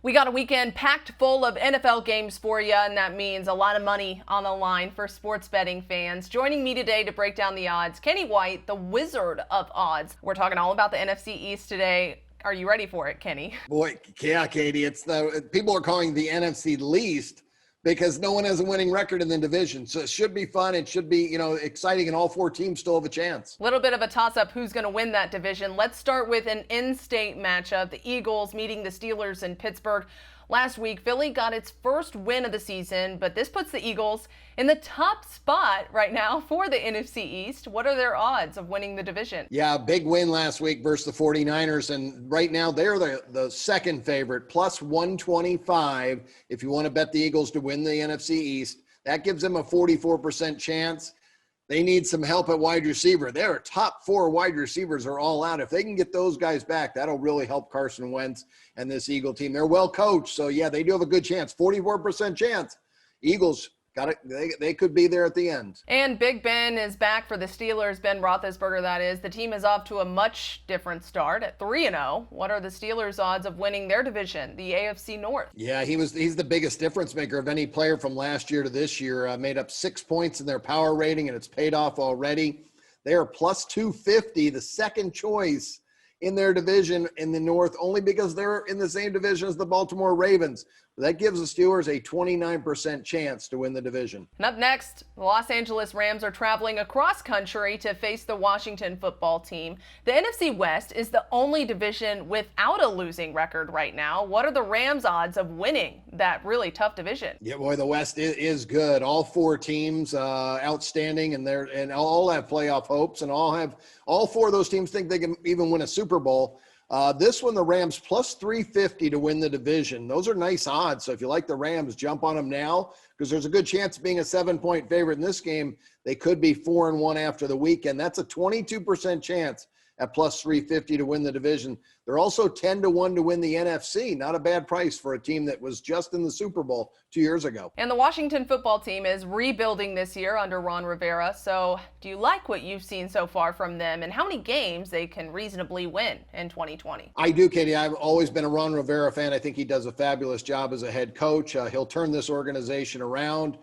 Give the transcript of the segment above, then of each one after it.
We got a weekend packed full of NFL games for you, and that means a lot of money on the line for sports betting fans. Joining me today to break down the odds, Kenny White, the wizard of odds. We're talking all about the NFC East today. Are you ready for it, Kenny? Boy, yeah, Katie, it's the people are calling the NFC least because no one has a winning record in the division. So it should be fun. It should be, exciting, and all four teams still have a chance. A little bit of a toss-up who's going to win that division. Let's start with an in-state matchup. The Eagles meeting the Steelers in Pittsburgh. Last week, Philly got its first win of the season, but this puts the Eagles in the top spot right now for the NFC East. What are their odds of winning the division? Yeah, big win last week versus the 49ers, and right now they're the second favorite, plus 125 if you want to bet the Eagles to win the NFC East. That gives them a 44% chance. They need some help at wide receiver. Their top four wide receivers are all out. If they can get those guys back, that'll really help Carson Wentz and this Eagle team. They're well coached, so yeah, they do have a good chance. 44% chance. Eagles got it. They could be there at the end. And Big Ben is back for the Steelers. Ben Roethlisberger, that is. The team is off to a much different start at 3-0. What are the Steelers' odds of winning their division, the AFC North? Yeah, he's the biggest difference maker of any player from last year to this year. Made up 6 points in their power rating, and it's paid off already. They are plus 250, the second choice in their division in the North, only because they're in the same division as the Baltimore Ravens. That gives the Steelers a 29% chance to win the division. And up next, the Los Angeles Rams are traveling across country to face the Washington football team. The NFC West is the only division without a losing record right now. What are the Rams' odds of winning that really tough division? Yeah, boy, the West is good. All four teams outstanding, and all have playoff hopes, and all four of those teams think they can even win a Super Bowl. This one, the Rams plus 350 to win the division. Those are nice odds. So if you like the Rams, jump on them now, because there's a good chance of being a 7-point favorite in this game. They could be 4-1 after the weekend. That's a 22% chance at plus 350 to win the division. They're also 10-1 to win the NFC. Not a bad price for a team that was just in the Super Bowl 2 years ago. And the Washington football team is rebuilding this year under Ron Rivera. So do you like what you've seen so far from them, and how many games they can reasonably win in 2020? I do, Katie. I've always been a Ron Rivera fan. I think he does a fabulous job as a head coach. He'll turn this organization around.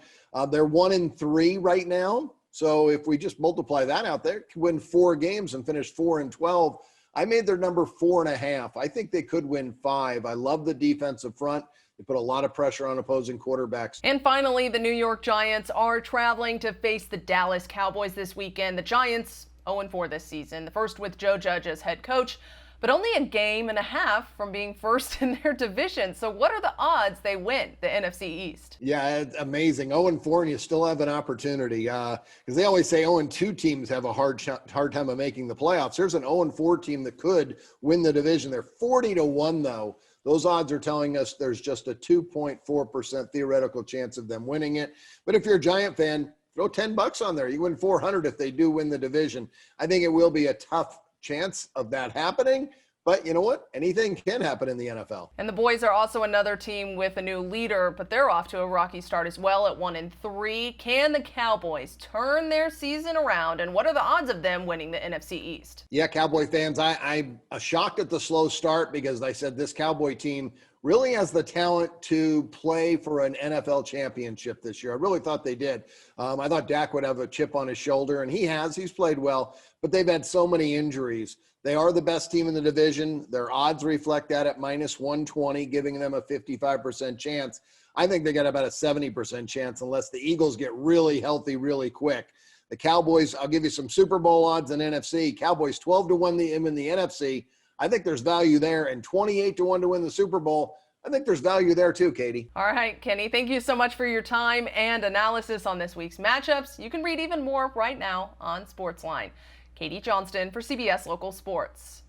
They're 1-3 right now. So if we just multiply that out, they could win 4 games and finish 4-12. I made their number 4.5. I think they could win 5. I love the defensive front. They put a lot of pressure on opposing quarterbacks. And finally, the New York Giants are traveling to face the Dallas Cowboys this weekend. The Giants 0-4 this season, the first with Joe Judge as head coach, but only a game and a half from being first in their division. So what are the odds they win the NFC East? Yeah, it's amazing. 0-4, and you still have an opportunity. Because they always say 0-2 teams have a hard time of making the playoffs. There's an 0-4 team that could win the division. They're 40-1, though. Those odds are telling us there's just a 2.4% theoretical chance of them winning it. But if you're a Giant fan, throw $10 on there. You win 400 if they do win the division. I think it will be a tough chance of that happening, but you know what? Anything can happen in the NFL. And the boys are also another team with a new leader, but they're off to a rocky start as well at 1-3. Can the Cowboys turn their season around, and what are the odds of them winning the NFC East? Yeah, Cowboy fans, I'm shocked at the slow start, because I said this Cowboy team really has the talent to play for an NFL championship this year. I really thought they did. I thought Dak would have a chip on his shoulder, and he has. He's played well, but they've had so many injuries. They are the best team in the division. Their odds reflect that at minus 120, giving them a 55% chance. I think they got about a 70% chance unless the Eagles get really healthy really quick. The Cowboys, I'll give you some Super Bowl odds in NFC. Cowboys 12-1 in the NFC. I think there's value there, and 28-1 to win the Super Bowl. I think there's value there too, Katie. All right, Kenny, thank you so much for your time and analysis on this week's matchups. You can read even more right now on SportsLine. Katie Johnston for CBS Local Sports.